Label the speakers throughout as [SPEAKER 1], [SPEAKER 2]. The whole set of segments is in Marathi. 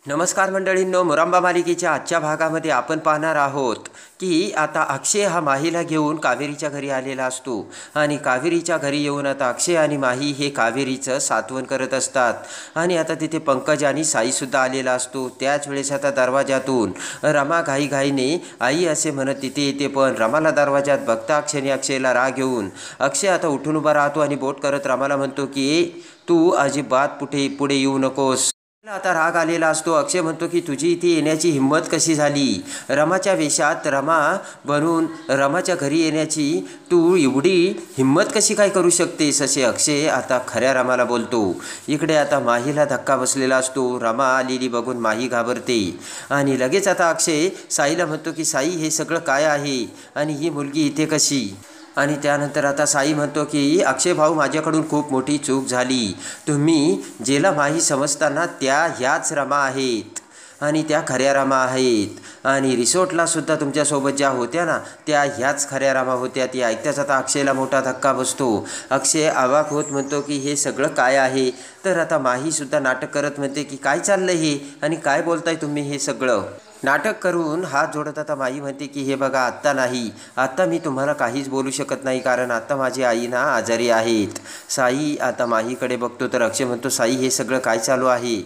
[SPEAKER 1] नमस्कार मंडळींनो, मुरांबा मालिकेच्या आजच्या भागामध्ये आपण पाहणार आहोत की आता अक्षय हा माहीला घेऊन कावेरीच्या घरी आलेला असतो आणि कावेरीच्या घरी येऊन आता अक्षय आणि माही हे कावेरीचं सांत्वन करत असतात आणि आता तिथे पंकज आणि साईसुद्धा आलेला असतो। त्याच वेळेस आता दरवाजातून रमा घाईघाईने आई असे म्हणत तिथे येते, पण रमाला दरवाजात बघता क्षणी अक्षयला राग येऊन अक्षय आता उठून उभा राहतो आणि बोट करत रमाला म्हणतो की तू अजिबात पुढे येऊ नकोस। आता राग आलेला असतो। अक्षय म्हणतो की तुझी इथे येण्याची हिंमत कशी झाली, रमाच्या वेशात रमा बनून रमाच्या घरी येण्याची तू एवढी हिंमत कशी काय करू शकतेस, असे अक्षय आता खऱ्या रमाला बोलतो। इकडे आता माहीला धक्का बसलेला असतो। रमा आलेली बघून माही घाबरते आणि लगेच आता अक्षय साईला म्हणतो की साई, हे सगळं काय आहे आणि ही मुलगी इथे कशी। आणि त्यानंतर आता साई म्हणतो की अक्षय भाऊ, माझ्याकडून खूप मोठी चूक झाली। तुम्ही जेला माही समजताना त्या ह्याच रमा आहेत आणि त्या खऱ्या रमा आहेत आणि रिसॉर्टला सुद्धा तुमच्यासोबत ज्या होत्या ना त्या ह्याच खऱ्या रमा होत्या। ती ऐकताच आता अक्षयला मोठा धक्का बसतो। अक्षय अवाक होत म्हणतो की हे सगळं काय आहे। तर आता माहीसुद्धा नाटक करत म्हणते की काय चाललं हे आणि काय बोलताय तुम्ही हे सगळं। नाटक करून हात जोडत आता माई म्हणते की हे बघा, आत्ता नाही, आत्ता मी तुम्हाला काहीच बोलू शकत नाही, कारण आत्ता माझी आई ना आजारी आहेत। साई आता माहीकडे बघतो तर अक्षय म्हणतो साई, हे सगळं काय चालू आहे।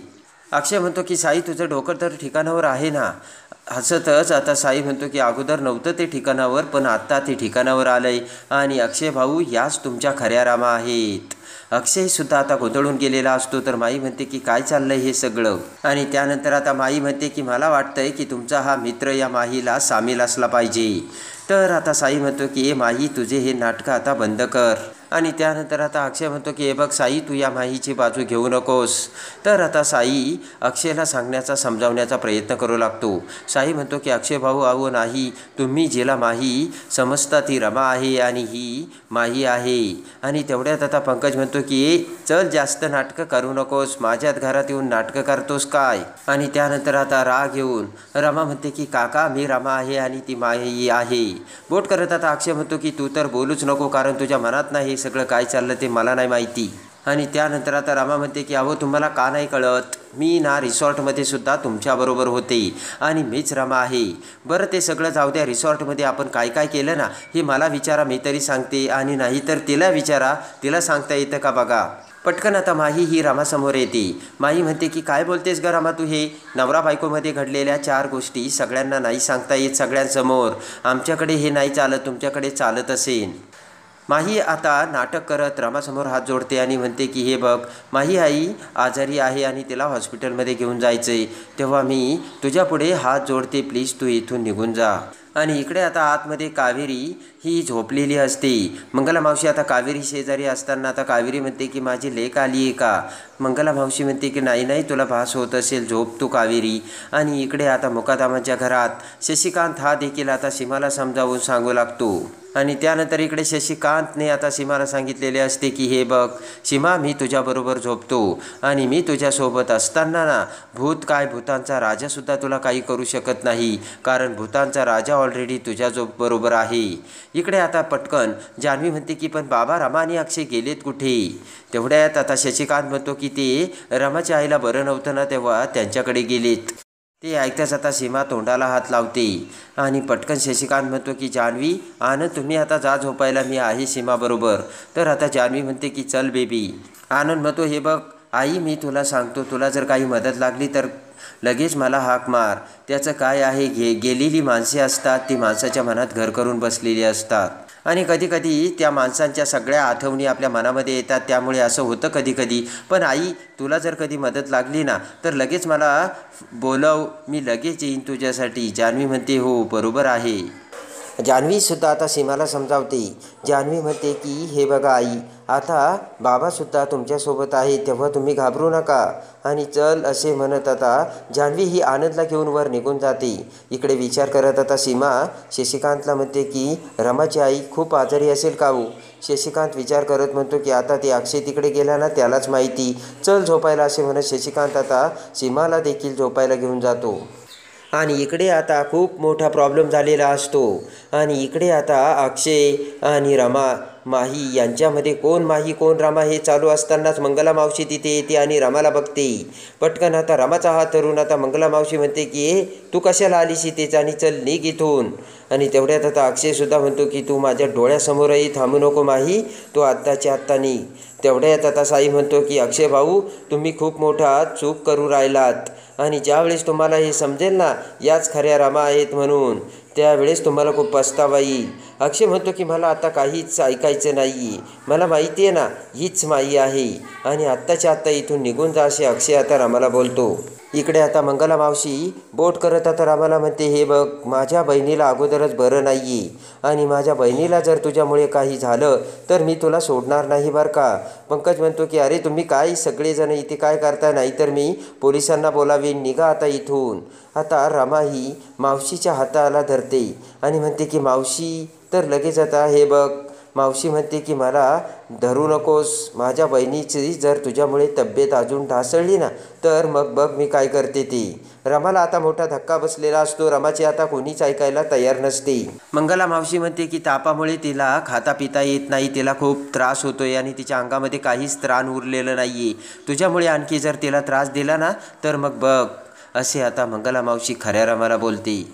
[SPEAKER 1] अक्षय म्हणतो की साई, तुझं डोकं तर ठिकाणावर आहे ना। हसतच आता साई म्हणतो की अगोदर नव्हतं ते ठिकाणावर, पण आत्ता ते ठिकाणावर आलंय आणि अक्षय भाऊ याच तुमच्या खऱ्या रामा आहेत। अक्षयसुद्धा आता गोंधळून गेलेला असतो। तर माई म्हणते की काय चाललंय हे सगळं आणि त्यानंतर आता माई म्हणते की मला वाटतंय की तुमचा हा मित्र या माहीला सामील असला पाहिजे। तर आता साई म्हणतो की ए माही, तुझे हे नाटकं आता बंद कर आणि त्यानंतर आता अक्षय म्हणतो की हे बघ साई, तू या माहीची बाजू घेऊ नकोस। तर आता साई अक्षयला समजावण्याचा प्रयत्न करू लागतो। साई म्हणतो की अक्षय भाऊ, अहो नाही, तुम्ही जिला माही समजता ती रमा आहे आणि ही माही आहे। आणि तेवढ्यात आता पंकज म्हणतो की चल, जास्त नाटकं करू नकोस, माझ्यात घरात येऊन नाटकं करतोस काय। आणि त्यानंतर आता राग येऊन रमा म्हणते की काका, मी रमा आहे आणि ती माही आहे। बोट करत आता अक्षय म्हणतो की तू तर बोलूच नको, कारण तुझ्या मनात नाही हे सगळं काय चाललं ते मला नाही माहिती। आणि त्यानंतर आता रमा म्हणते की अहो, तुम्हाला का नाही कळत, मी ना रिसॉर्टमध्ये सुद्धा तुमच्याबरोबर होते आणि मीच रमा आहे। बरं ते सगळं जाऊ द्या, रिसॉर्टमध्ये आपण काय काय केलं ना हे मला विचारा, मी तरी सांगते, आणि नाही तर तिला विचारा, तिला सांगता येतं का बघा। पटकन आता माही ही रमासमोर येते। माही म्हणते की काय बोलतेस ग रमा, तू हे नवरा बायकोमध्ये घडलेल्या 4 गोष्टी सगळ्यांना नाही सांगता येत सगळ्यांसमोर, आमच्याकडे हे नाही चालत, तुमच्याकडे चालत असेल। माही आता नाटक करत रमासमोर हात जोडते आणि म्हणते की हे बघ माही, आई आजारी आहे आणि तिला हॉस्पिटलमध्ये घेऊन जायचं आहे, तेव्हा मी तुझ्या पुढे हात जोडते, प्लीज तू इथून निघून जा। आणि इकडे आता आतमध्ये कावेरी ही झोपलेली असते। मंगला मावशी आता कावेरी शेजारी असताना आता कावेरी म्हणते की माझी लेक आली आहे का। मंगला मावशी म्हणते की नाही नाही, तुला भास होत असेल, झोप तू कावेरी। आणि इकडे आता मुकादमाच्या घरात शशिकांत हा देखील आता सीमाला समजावून सांगू लागतो। आणि त्यानंतर इकडे शशिकांतने आता सीमाला सांगितलेले असते की हे बघ सीमा, मी तुझ्याबरोबर झोपतो आणि मी तुझ्यासोबत असताना ना भूत काय, भूतांचा राजासुद्धा तुला काही करू शकत नाही, कारण भूतांचा राजा ऑलरेडी तुझ्याबरोबर आहे। इकडे आता पटकन जान्हवी म्हणते की पण बाबा, रमा आणि अक्षय गेलेत कुठे। तेवढ्यात आता शशिकांत म्हणतो की ते रमाच्या आईला बरं नव्हतं ना तेव्हा त्यांच्याकडे गेलेत। ते ऐकताच आता सीमा तोंडाला हात लावते आणि पटकन शशिकांत म्हणतो की जान्हवी, आनंद तुम्ही आता जा झोपायला, मी आहे सीमाबरोबर। तर आता जान्हवी म्हणते की चल बेबी। आनंद म्हणतो हे बघ आई, मी तुला सांगतो, तुला जर काही मदत लागली तर लगेच मला हाक मार। त्याचं काय आहे, गेलेली माणसे असतात, ती माणसाच्या मनात घर करून बसलेली असतात आणि कधीकधी त्या माणसांच्या सगळ्या आठवणी आपल्या मनामध्ये येतात, त्यामुळे असं होतं कधीकधी। पण आई, तुला जर कधी मदत लागली ना तर लगेच मला बोलव, मी लगेच येईन तुझ्यासाठी। जान्हवी म्हणते हो बरोबर आहे। जान्हवीसुद्धा आता सीमाला समजावते। जान्हवी म्हणते की हे बघा आई, आता बाबासुद्धा तुमच्यासोबत आहे, तेव्हा तुम्ही घाबरू नका आणि चल असे म्हणत आता जान्हवी ही आनंदला घेऊन वर निघून जाते। इकडे विचार करत आता सीमा शशिकांतला म्हणते की रमाची आई खूप आजारी असेल का हो। शशिकांत विचार करत म्हणतो की आता ते अक्षय तिकडे गेला ना त्यालाच माहिती, चल झोपायला, असे म्हणत शशिकांत आता सीमाला देखील झोपायला घेऊन जातो। आणि इकडे आता खूप मोठा प्रॉब्लेम झालेला असतो आणि इकडे आता अक्षय आणि रमा माही यांच्यामध्ये कोण माही कोण रामा हे चालू असतानाच मंगला मावशी तिथे येते आणि रामाला बघते. पटकन आता रामाचा हात धरून आता मंगला मावशी म्हणते की तू कशाला आलीस इथेच आणि चल निघ इथून. आणि तेवढ्यात आता अक्षयसुद्धा म्हणतो की तू माझ्या डोळ्यासमोरही थांबू नको माही, तू आत्ताच्या आत्ता निघ. तेवढ्यात आता साई म्हणतो की अक्षय भाऊ तुम्ही खूप मोठा चूक करू राहिलात आणि ज्यावेळेस तुम्हाला हे समजेल ना याच खऱ्या रामा आहेत म्हणून त्यावेळेस तुम्हाला खूप पस्तावा येईल. अक्षय म्हणतो की मला आता काहीच ऐकायचं नाही, मला माहिती आहे ना हीच माई आहे आणि आत्ताच्या आत्ता इथून निघून जा असे अक्षय आता रामाला बोलतो. इकडे आता मंगला मावशी बोट करत आता रामाला म्हणते हे बघ माझ्या बहिणीला अगोदरच बरं नाही आहे आणि माझ्या बहिणीला जर तुझ्यामुळे काही झालं तर मी तुला सोडणार नाही बरं का. पंकज म्हणतो की अरे तुम्ही काय सगळेजण इथे काय करता, नाही तर मी पोलिसांना बोलावीन, निघा आता इथून. आता रमा ही मावशीच्या हाताला धरते आणि म्हणते की मावशी. तर लगेच आता हे बघ मावशी म्हणते की मला धरू नकोस, माझ्या बहिणीची जर तुझ्यामुळे तब्येत अजून ढासळली ना तर मग बघ मी काय करते ते. रमाला आता मोठा धक्का बसलेला असतो, रमाची आता कोणीच ऐकायला तयार नसते. मंगला मावशी म्हणते की तापामुळे तिला खाता पिता येत नाही, तिला खूप त्रास होतोय आणि तिच्या अंगामध्ये काहीच त्राण उरलेलं नाही आहे, तुझ्यामुळे आणखी जर तिला त्रास दिला ना तर मग बघ असे आता मंगला मावशी खऱ्या रमाला बोलते.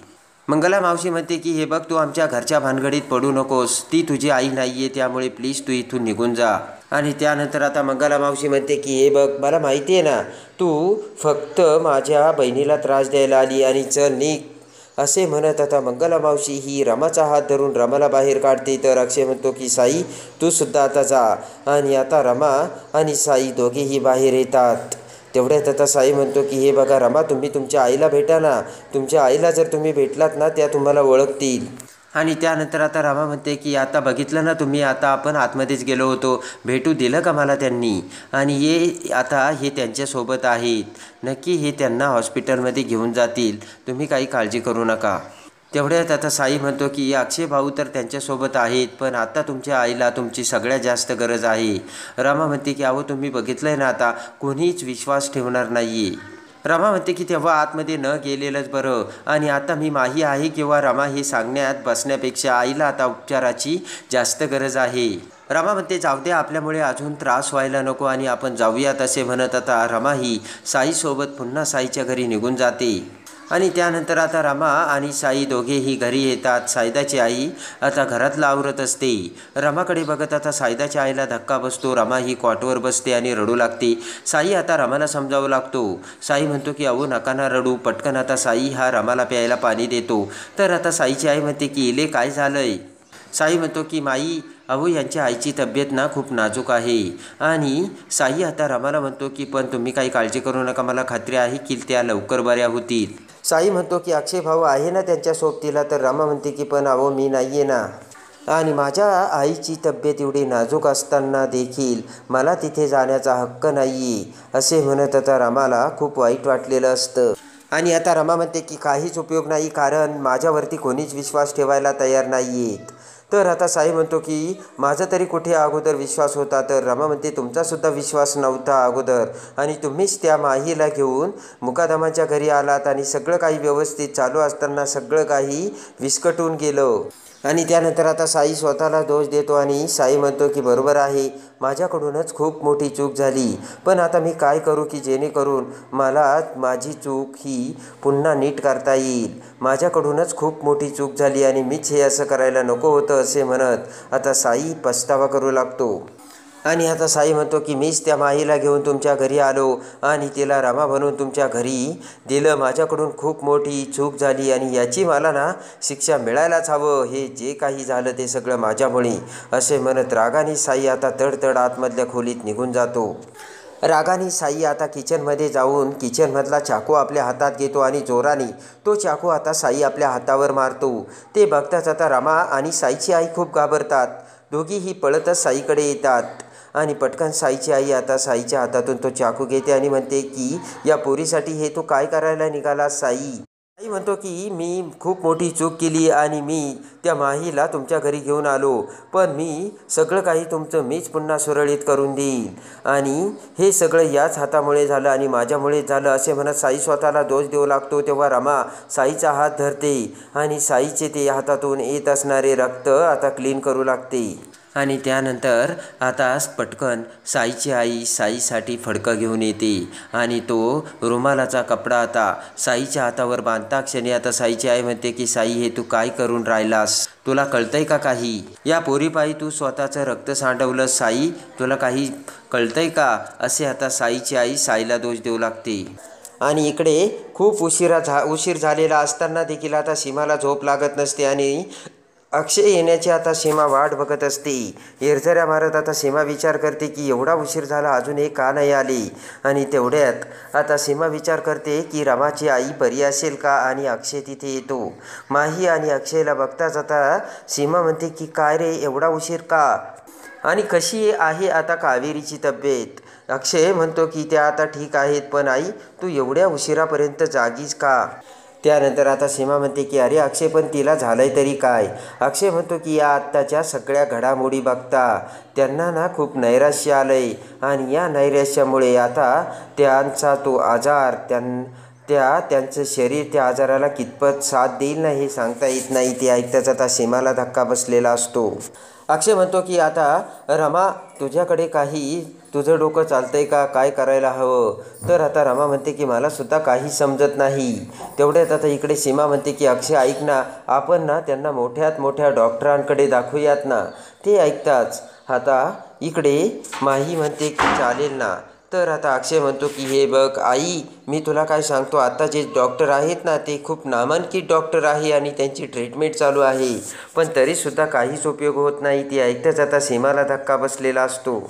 [SPEAKER 1] मंगला मावशी म्हणते की हे बघ तू आमच्या घरच्या भानगडीत पडू नकोस, ती तुझी आई नाही आहे त्यामुळे प्लीज तू इथून निघून जा. आणि त्यानंतर आता मंगला मावशी म्हणते की हे बघ मला माहिती आहे ना तू फक्त माझ्या बहिणीला त्रास द्यायला आली आणि चल निघ असे म्हणत आता मंगला मावशी ही रमाचा हात धरून रमाला बाहेर काढते. तर अक्षय म्हणतो की साई तू सुद्धा आता जा. आणि आता रमा आणि साई दोघेही बाहेर येतात. तेवढ्यात आता साई म्हणतो की हे बघा रमा तुम्ही तुमच्या आईला भेटा ना, तुमच्या आईला जर तुम्ही भेटलात ना त्या तुम्हाला ओळखतील. आणि त्यानंतर आता रमा म्हणते की आता बघितलं ना तुम्ही, आता आपण आतमध्येच गेलो होतो, भेटू दिलं का मला त्यांनी, आणि हे आता हे त्यांच्यासोबत आहेत, नक्की हे त्यांना हॉस्पिटलमध्ये घेऊन जातील, तुम्ही काही काळजी करू नका. तेवढ्यात आता साई म्हणतो की अक्षय भाऊ तर त्यांच्यासोबत आहेत पण आता तुमच्या आईला तुमची सगळ्यात जास्त गरज आहे. रमा म्हणते की अहो तुम्ही बघितलं आहे ना आता कोणीच विश्वास ठेवणार नाही आहे. रमा म्हणते की तेव्हा आतमध्ये न गेलेलंच बरं, आणि आता मी माही आहे किंवा रमा हे सांगण्यात बसण्यापेक्षा आईला आता उपचाराची जास्त गरज आहे. रमा म्हणते जाऊ दे आपल्यामुळे अजून त्रास व्हायला नको आणि आपण जाऊयात असे म्हणत आता रमा ही साईसोबत पुन्हा साईच्या घरी निघून जाते. आणि त्यानंतर आता रमा आणि साई दोघेही घरी येतात. सायदाची आई आता घरातलं आवरत असते. रमाकडे बघत आता सायदाच्या आईला धक्का बसतो. रमा ही कॉटवर बसते आणि रडू लागते. साई आता रमाला समजावू लागतो. साई म्हणतो की अहो नका ना रडू. पटकन आता साई हा रमाला प्यायला पाणी देतो. तर आता साईची आई म्हणते की इले काय झालंय. साई म्हणतो की माई अहो यांच्या आईची तब्येत ना खूप नाजूक आहे. आणि साई आता रमाला म्हणतो की पण तुम्ही काही काळजी करू नका, मला खात्री आहे की त्या लवकर बऱ्या होतील. साई म्हणतो की अक्षय भाऊ आहे ना त्यांच्या सोबतीला. तर रमा म्हणते की पण अहो मी नाही आहे ना, आणि माझ्या आईची तब्येत एवढी नाजूक असताना देखील मला तिथे जाण्याचा हक्क नाही आहे असे म्हणत आता रमाला खूप वाईट वाटलेलं असतं. आणि आता रमा म्हणते की काहीच उपयोग नाही, कारण माझ्यावरती कोणीच विश्वास ठेवायला तयार नाही आहेत. तर आता साई म्हणतो की माझा तरी कुठे अगोदर विश्वास होता. तर रमा म्हणते तुमचासुद्धा विश्वास नव्हता अगोदर, आणि तुम्हीच त्या माहीला घेऊन मुकादमाच्या घरी आलात आणि सगळं काही व्यवस्थित चालू असताना सगळं काही विस्कटून गेलं. आणि त्यानंतर आता साई स्वतःला दोष देतो आणि साई म्हणतो की बरोबर आहे, माझ्याकडूनच खूप मोठी चूक झाली, पण आता मी काय करू की जेणेकरून मला माझी चूक ही पुन्हा नीट करता येईल. माझ्याकडूनच खूप मोठी चूक झाली आणि मीच हे असं करायला नको होतं असे म्हणत आता साई पछतावा करू लागतो. आणि आता साई म्हणतो की मीच त्या माईला घेऊन तुमच्या घरी आलो आणि तिला रमा बनवून तुमच्या घरी दिलं. माझ्याकडून खूप मोठी चूक झाली आणि याची मला ना शिक्षा मिळायलाच हवं. हे जे काही झालं ते सगळं माझ्यामुळे असे म्हणत रागाने साई आता तडतड आतमधल्या खोलीत निघून जातो. रागाने साई आता किचनमध्ये जाऊन किचनमधला चाकू आपल्या हातात घेतो आणि जोराने तो चाकू आता साई आपल्या हातावर मारतो. ते बघताच आता रमा आणि साईची आई खूप घाबरतात. दोघीही पळतच साईकडे येतात आणि पटकन साईची आई आता साईच्या हातातून तो चाकू घेते आणि म्हणते की या पोरीसाठी हे तू काय करायला निघाला साई. साई म्हणतो की मी खूप मोठी चूक केली आणि मी त्या माहीला तुमच्या घरी घेऊन आलो, पण मी सगळं काही तुमचं मीच पुन्हा सुरळीत करून देईन आणि हे सगळं याच हातामुळे झालं आणि माझ्यामुळेच झालं असे म्हणत साई स्वतःला दोष देऊ लागतो. तेव्हा रमा साईचा हात धरते आणि साईचे ते हातातून येत असणारे रक्त आता क्लीन करू लागते. आणि त्यानंतर आता पटकन साईची आई साईसाठी फडकं घेऊन येते आणि तो रुमालाचा कपडा आता साईच्या हातावर बांधता क्षणी आता साईची आई म्हणते की साई, हे तू काय करून राहिलास? तुला कळतंय का काही? या पोरीपायी तू स्वतःचं रक्त सांडवलं साई, तुला काही कळतंय का? असे आता साईची आई साईला दोष देऊ लागते. आणि इकडे खूप उशीर झालेला असताना देखील आता सीमाला झोप लागत नसते आणि अक्षय येण्याची आता सीमा वाट बघत असते. एरझऱ्या मारत आता सीमा विचार करते की एवढा उशीर झाला, अजून हे का नाही आली? आणि तेवढ्यात आता सीमा विचार करते की रमाची आई बरी असेल का? आणि अक्षय तिथे येतो. माही आणि अक्षयला बघताच आता सीमा म्हणते की काय रे, एवढा उशीर का? आणि कशी आहे आता कावेरीची तब्येत? अक्षय म्हणतो की त्या आता ठीक आहेत, पण आई तू एवढ्या उशिरापर्यंत जागीच का? त्यानंतर आता सीमा म्हणते की अरे अक्षय, पण तिला झालंय तरी काय? अक्षय म्हणतो की या आत्ताच्या सगळ्या घडामोडी बघता त्यांना ना खूप नैराश्य आलंय आणि या नैराश्यामुळे आता त्यांचा तो आजार त्यांचं शरीर त्या आजाराला कितपत साथ देईल ना हे सांगता येत नाही. ते ऐकताच आता सीमाला धक्का बसलेला असतो. अक्षय म्हणतो की आता रमा, तुझ्याकडे काही तुझं डोकं चालतंय का? काय करायला हवं? तर आता रमा म्हणते की मला सुद्धा काही समजत नाही. तेवढ्यात आता इकडे सीमा म्हणते की अक्षय ऐक ना, आपण ना त्यांना मोठ्यात मोठ्या डॉक्टरांकडे दाखवूयात ना. ते ऐकताच आता इकडे माही म्हणते की चालेल ना. तर आता अक्षय म्हणतो की हे बघ आई, मी तुला काय सांगतो, आता जे डॉक्टर आहेत ना ते खूप नामांकित डॉक्टर आहे आणि त्यांची ट्रीटमेंट चालू आहे, पण तरीसुद्धा काहीच उपयोग होत नाही. ती ऐकताच आता सीमाला धक्का बसलेला असतो.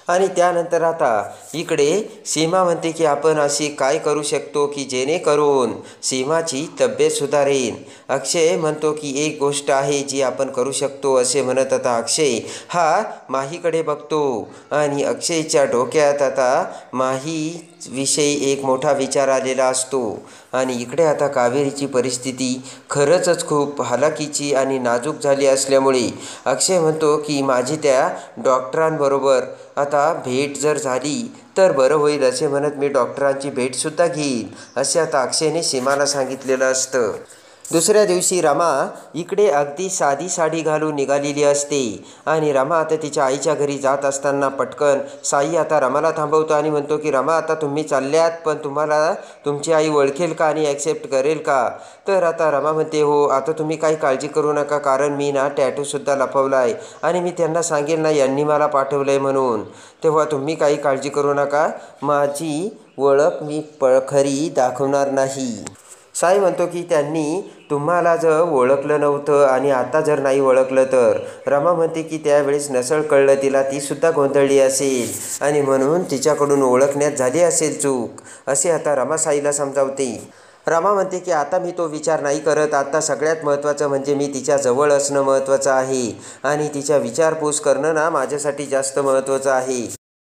[SPEAKER 1] आणि त्यानंतर आता इकडे सीमा म्हणते की आपण अशी काय करू शकतो की जेणेकरून सीमाची तब्येत सुधारेल. अक्षय म्हणतो की एक गोष्ट आहे जी आपण करू शकतो. असे म्हणत आता अक्षय हा माहीकडे बघतो आणि अक्षयच्या डोक्यात आता माही विषयी एक मोठा विचार आलेला असतो. आणि इकडे आता कावेरीची परिस्थिती खरंच खूप हलाखीची आणि नाजूक झाली असल्यामुळे अक्षय म्हणतो की माझी त्या डॉक्टरांबरोबर आता भेट जर झाली तर बरं होईल. असे म्हणत मी डॉक्टरांची भेटसुद्धा घेईन, असे आता अक्षयने सीमाला सांगितलेलं असतं. दुसऱ्या दिवशी रमा इकडे अगदी साधी साडी घालून निघालेली असते आणि रमा आता तिच्या आईच्या घरी जात असताना पटकन साई आता रमाला थांबवतो आणि म्हणतो की रमा, आता तुम्ही चालल्यात, पण तुम्हाला तुमची आई ओळखेल का आणि ॲक्सेप्ट करेल का? तर आता रमा म्हणते हो, आता तुम्ही काही काळजी करू नका, कारण मी ना टॅटूसुद्धा लपवला आहे आणि मी त्यांना सांगेल ना यांनी मला पाठवलं आहे म्हणून. तेव्हा तुम्ही काही काळजी करू नका, माझी ओळख मी खरी दाखवणार नाही. साई म्हणतो की त्यांनी तुम्हाला जर ओळखलं नव्हतं आणि आता जर नाही ओळखलं तर? रमा म्हणते की त्यावेळेस नसळ कळलं तिला, तीसुद्धा गोंधळली असेल आणि म्हणून तिच्याकडून ओळखण्यात झाली असेल चूक, असे आता रमा साईला समजावते. रमा म्हणते की आता मी तो विचार नाही करत, आता सगळ्यात महत्त्वाचं म्हणजे मी तिच्या जवळ असणं महत्त्वाचं आहे आणि तिच्या विचारपूस करणं ना माझ्यासाठी जास्त महत्त्वाचं आहे.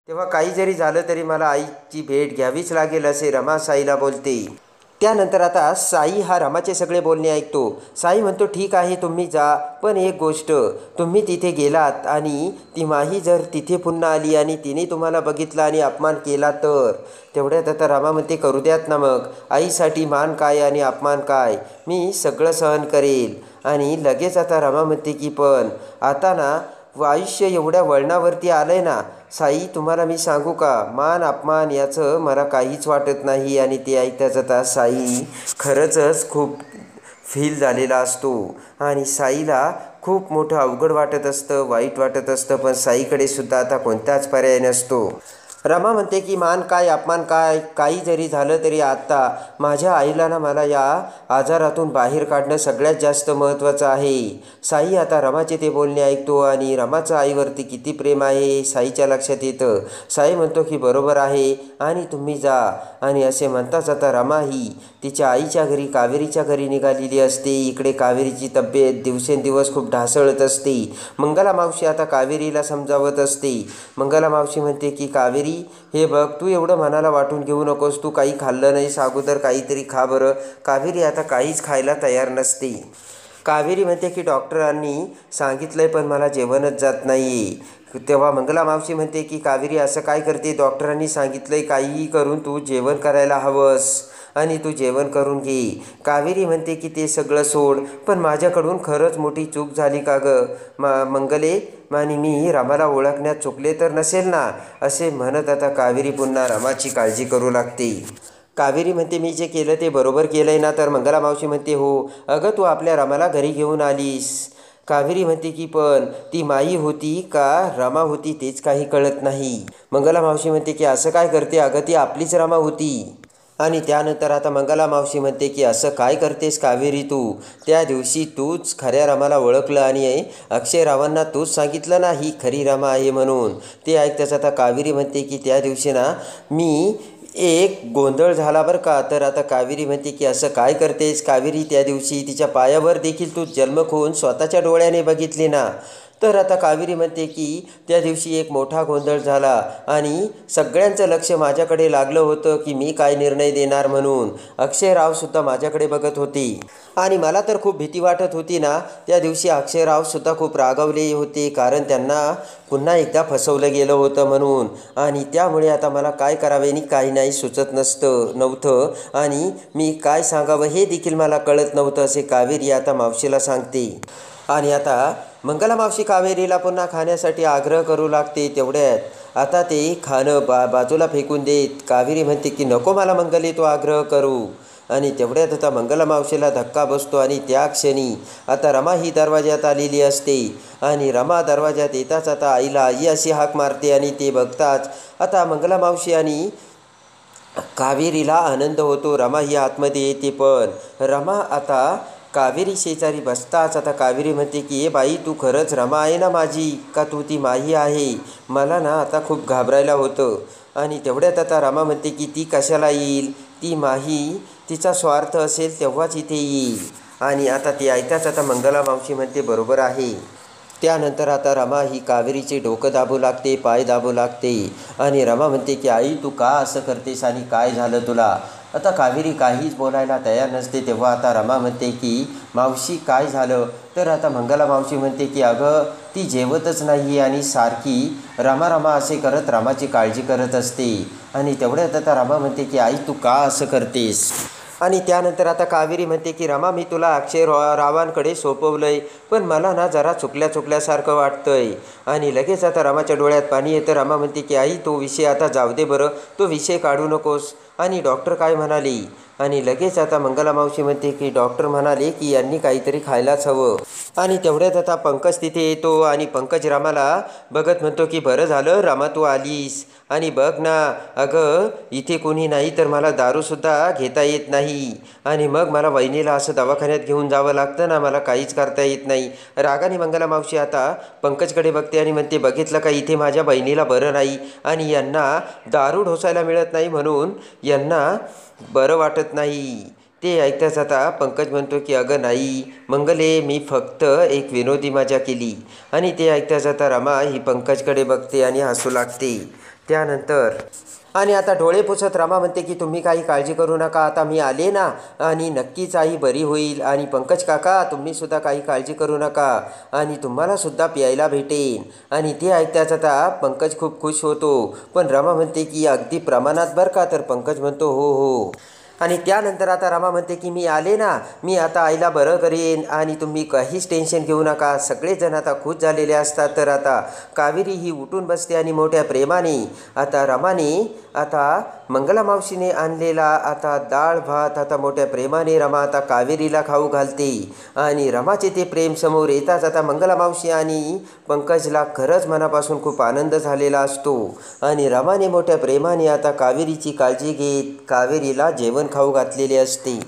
[SPEAKER 1] तेव्हा काही जरी झालं तरी मला आईची भेट घ्यावीच लागेल, असे रमा साईला बोलते. त्यानंतर आता साई हा रमाचे सगळे बोलणे ऐकतो. साई म्हणतो ठीक आहे तुम्ही जा, पण एक गोष्ट, तुम्ही तिथे गेलात आणि ती माही जर तिथे पुन्हा आली आणि तिने तुम्हाला बघितलं आणि अपमान केला तर? तेवढ्यात आता रमा म्हणते करू द्यात ना मग, आईसाठी मान काय आणि अपमान काय, मी सगळं सहन करेल. आणि लगेच आता रमा म्हणते की पण आता ना आयुष्य एवढ्या वळणावरती आलंय ना साई, तुम्हाला मी सांगू का, मान अपमान याचं मला काहीच वाटत नाही. आणि ते ऐकताच आता साई खरंच खूप फील झालेला असतो आणि साईला खूप मोठं अवघड वाटत असतं, वाईट वाटत असतं, पण साईकडे सुद्धा आता कोणताच पर्याय नसतो. रमा म्हणते की मान काय अपमान काय, काही जरी झालं तरी आता माझ्या आईला ना मला या आजारातून बाहेर काढणं सगळ्यात जास्त महत्त्वाचं आहे. साई आता रमाचे ते बोलणे ऐकतो आणि रमाचं आईवरती किती प्रेम आहे साईच्या लक्षात येतं. साई म्हणतो की बरोबर आहे आणि तुम्ही जा. आणि असे म्हणताच आता रमा ही तिच्या आईच्या घरी कावेरीच्या घरी निघालेली असते. इकडे कावेरीची तब्येत दिवसेंदिवस खूप ढासळत असते. मंगला मावशी आता कावेरीला समजावत असते. मंगला मावशी म्हणते की कावेरी हे बघ, तू एवढं मनाला वाटून घेऊ नकोस, तू काही खाल्लं नाहीस अगोदर, काहीतरी खा बरं. कावेरी आता काहीच खायला तयार नसते. कावेरी म्हणते की डॉक्टरांनी सांगितलंय पण मला जेवणच जात नाही. तेव्हा मंगला मावशी म्हणते की कावेरी असं काय करते, डॉक्टरांनी सांगितलंय काहीही करून तू जेवण करायला हवंस. आणि तू जेवण करून घे. कावेरी म्हणते की ते सगळं सोड, पण माझ्याकडून खरंच मोठी चूक झाली का गं मंगले, आणि मी रमाला ओळखण्यात चुकले तर नसेल ना. असे म्हणत आता कावेरी पुन्हा रमाची काळजी करू लागते. कावेरी म्हणते मी जे केलं ते बरोबर केलंय ना. तर मंगला मावशी म्हणते हो अगं, तू आपल्या रमाला घरी घेऊन आलीस. कावेरी म्हणते की पण ती माई होती का रमा होती तेच काही कळत नाही. मंगला मावशी म्हणते की असं काय करते अगं, ती आपलीच रमा होती. आणि त्यानंतर आता मंगला मावशी म्हणते की असं काय करतेस कावेरी तू, त्या दिवशी तूच खऱ्या रमाला ओळखलं आणि अक्षय रावांना तूच सांगितलं ना ही खरी रमा आहे म्हणून. ते ऐकताच आता कावेरी म्हणते की त्या दिवशी ना मी एक गोंधळ झाला बरं का. तर आता कावेरी म्हणते की असं काय करतेस कावेरी, त्या दिवशी तिच्या पायावर देखील तू जन्मखून स्वतःच्या डोळ्याने बघितले ना. तर आता कावेरी म्हणते की त्या दिवशी एक मोठा गोंधळ झाला आणि सगळ्यांचं लक्ष माझ्याकडे लागलं होतं की मी काय निर्णय देणार म्हणून. अक्षयरावसुद्धा माझ्याकडे बघत होते आणि मला तर खूप भीती वाटत होती ना. त्या दिवशी अक्षयरावसुद्धा खूप रागावले होते, कारण त्यांना पुन्हा एकदा फसवलं गेलं होतं म्हणून. आणि त्यामुळे आता मला काय करावे आणि काही नाही सुचत नव्हतं आणि मी काय सांगावं हे देखील मला कळत नव्हतं, असे कावेरी आता मावशीला सांगते. आणि आता मंगला मावशी कावेरीला पुन्हा खाण्यासाठी आग्रह करू लागते. तेवढ्यात आता ते खाणं बाजूला फेकून देत कावेरी म्हणते की नको मला मंगले तो आग्रह करू. आणि तेवढ्यात आता मंगला मावशीला धक्का बसतो आणि त्या क्षणी आता रमा ही दरवाज्यात आलेली असते. आणि रमा दरवाज्यात येताच आता आईला आई अशी हाक मारते आणि ते बघताच आता मंगला मावशी आणि कावेरीला आनंद होतो. रमा ही आतमध्ये येते, पण रमा आता कावेरी शेजारी बसताच आता कावेरी म्हणते की ए बाई, तू खरंच रमा आहे ना माझी, का तू ती माही आहे. मला ना आता खूप घाबरायला होतं. आणि तेवढ्यात आता रमा म्हणते की ती कशाला येईल, ती माही तिचा स्वार्थ असेल तेव्हाच इथे येईल. आणि आता ती ऐकताच आता मंगला मावशी म्हणते बरोबर आहे. त्यानंतर आता रमा ही कावेरीचे डोकं दाबू लागते, पाय दाबू लागते. आणि रमा म्हणते की आई तू का असं करतेस आणि काय झालं तुला. आता कावेरी काहीच बोलायला तयार नसते. तेव्हा आता रमा म्हणते की मावशी काय झालं. तर आता मंगला मावशी म्हणते की अगं ती जेवतच नाही आणि सारखी रमा रमा असे करत रमाची काळजी करत असते. आणि तेवढ्यात आता रमा म्हणते की आई तू का असं करतेस. आणि त्यानंतर आता कावेरी म्हणते की रमा मी तुला अक्षय रावांकडे सोपवलंय, पण मला ना जरा चुकल्यासारखं वाटतंय. आणि लगेच आता रमाच्या डोळ्यात पाणी येतं. रमा म्हणते की आई तो विषय आता जाऊ दे बरं, तो विषय काढू नकोस. आणि डॉक्टर काय म्हणाले. आणि लगेच आता मंगला मावशी म्हणते की डॉक्टर म्हणाले की यांनी काहीतरी खायलाच हवं. आणि तेवढ्यात आता पंकज तिथे येतो आणि पंकज रामाला बघत म्हणतो की बरं झालं रमा तू आलीस. आणि बघ ना अगं इथे कोणी नाही तर मला दारूसुद्धा घेता येत नाही. आणि मग मला वहिनीला असं दवाखान्यात घेऊन जावं लागतं ना, मला काहीच करता येत नाही. रागाने मंगला मावशी आता पंकजकडे बघते आणि म्हणते बघितलं का इथे माझ्या बहिणीला बरं नाही आणि यांना दारू ढोसायला मिळत नाही म्हणून यांना बरं वाटत नाही. ते ऐकताच आता पंकज म्हणतो की अगं नाही मंगले, मी फक्त एक विनोदी मजा केली. आणि ते ऐकताच आता रमा ही पंकजकडे बघते आणि हसू लागते. त्यानंतर आणि आता डोळे पुसत रमा म्हणते की तुम्ही काही काळजी करू नका, आता मी आले ना आणि नक्कीच आई बरी होईल. आणि पंकज काका तुम्हीसुद्धा काही काळजी करू नका आणि तुम्हालासुद्धा प्यायला भेटेन. आणि ते ऐकताच आता पंकज खूप खुश होतो, पण रमा म्हणते की अगदी प्रमाणात बरं का. तर पंकज म्हणतो हो हो. आणि त्यानंतर आता रमा म्हणते की मी आले ना, मी आता आईला बरं करेन आणि तुम्ही काहीच टेन्शन घेऊ नका. सगळेजण आता खुश झालेले असतात. तर आता कावेरी ही उठून बसते आणि मोठ्या प्रेमाने आता रमाने आता मंगला मावशीने आणलेला आता डाळ भात आता मोठ्या प्रेमाने रमा आता कावेरीला खाऊ घालते. आणि रमाचे ते प्रेम समोर येताच आता मंगला मावशी आणि पंकजला खरंच मनापासून खूप आनंद झालेला असतो. आणि रमाने मोठ्या प्रेमाने आता कावेरीची काळजी घेत कावेरीला जेवण खाऊ घातलेले असते.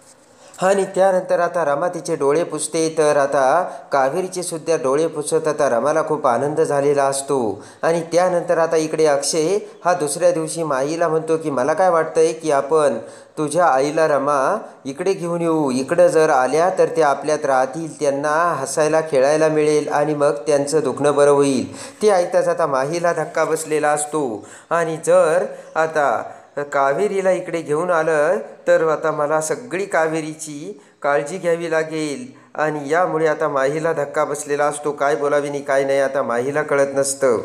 [SPEAKER 1] आणि त्यानंतर आता रमा तिचे डोळे पुसते. तर आता कावेरीचे सुद्धा डोळे पुसत आता रमाला खूप आनंद झालेला असतो. आणि त्यानंतर आता इकडे अक्षय हा दुसऱ्या दिवशी माईला म्हणतो की मला काय वाटतंय की आपण तुझ्या आईला रमा इकडे घेऊन येऊ. इकडं जर आल्या तर त्या आपल्यात राहतील, त्यांना हसायला खेळायला मिळेल आणि मग त्यांचं दुखणं बरं होईल. ते ऐकताच आता माहीला धक्का बसलेला असतो. आणि जर आता कावेरीला इकडे घेऊन आलं तर आता मला सगळी कावेरीची काळजी घ्यावी लागेल. आणि यामुळे आता माहीला धक्का बसलेला असतो. काय बोलावी आणि काय नाही आता माहीला कळत नसतं.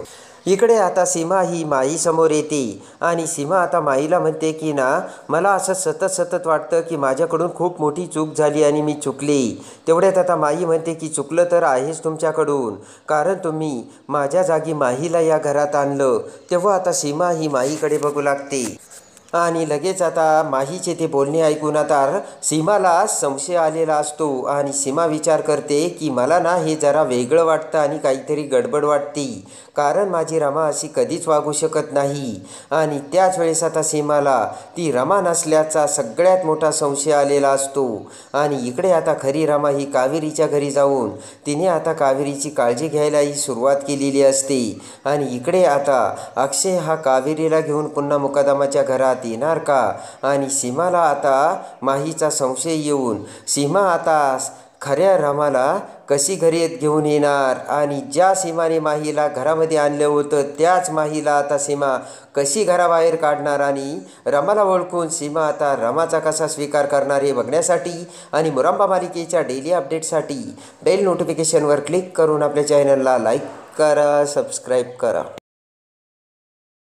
[SPEAKER 1] इकडे आता सीमा ही माईसमोर येते आणि सीमा आता माईला म्हणते की ना, मला असं सतत वाटतं की माझ्याकडून खूप मोठी चूक झाली आणि मी चुकले. तेवढ्यात आता माई म्हणते की चुकलं तर आहेच तुमच्याकडून, कारण तुम्ही माझ्या जागी माहीला या घरात आणलं. तेव्हा आता सीमा ही माईकडे बघू लागते आणि लगेच आता माहीचे ते बोलणे ऐकून आता सीमाला संशय आलेला असतो आणि सीमा विचार करते की मला ना हे जरा वेगळं वाटतं आणि काहीतरी गडबड वाटते, कारण माझी रमा अशी कधीच वागू शकत नाही. आणि त्याच वेळेस आता सीमाला ती रमा नसल्याचा सगळ्यात मोठा संशय आलेला असतो. आणि इकडे आता खरी रमा ही कावेरीच्या घरी जाऊन तिने आता कावेरीची काळजी घ्यायलाही सुरुवात केलेली असते. आणि इकडे आता अक्षय हा कावेरीला घेऊन पुन्हा मुकादमाच्या घरात येणार का? आणि सीमाला आता माहीचा संशय येऊन सीमा आता खऱ्या रमाला कशी घरी घेऊन येणार? आणि ज्या सीमाने माहीला घरामध्ये आणलं होतं त्याच माहीला आता सीमा कशी घराबाहेर काढणार? आणि रमाला ओळखून सीमा आता रमाचा कसा स्वीकार करणार हे बघण्यासाठी आणि मुरंबा मालिकेच्या डेली अपडेटसाठी बेल नोटिफिकेशनवर क्लिक करून आपल्या चॅनलला लाईक करा, सबस्क्राईब करा.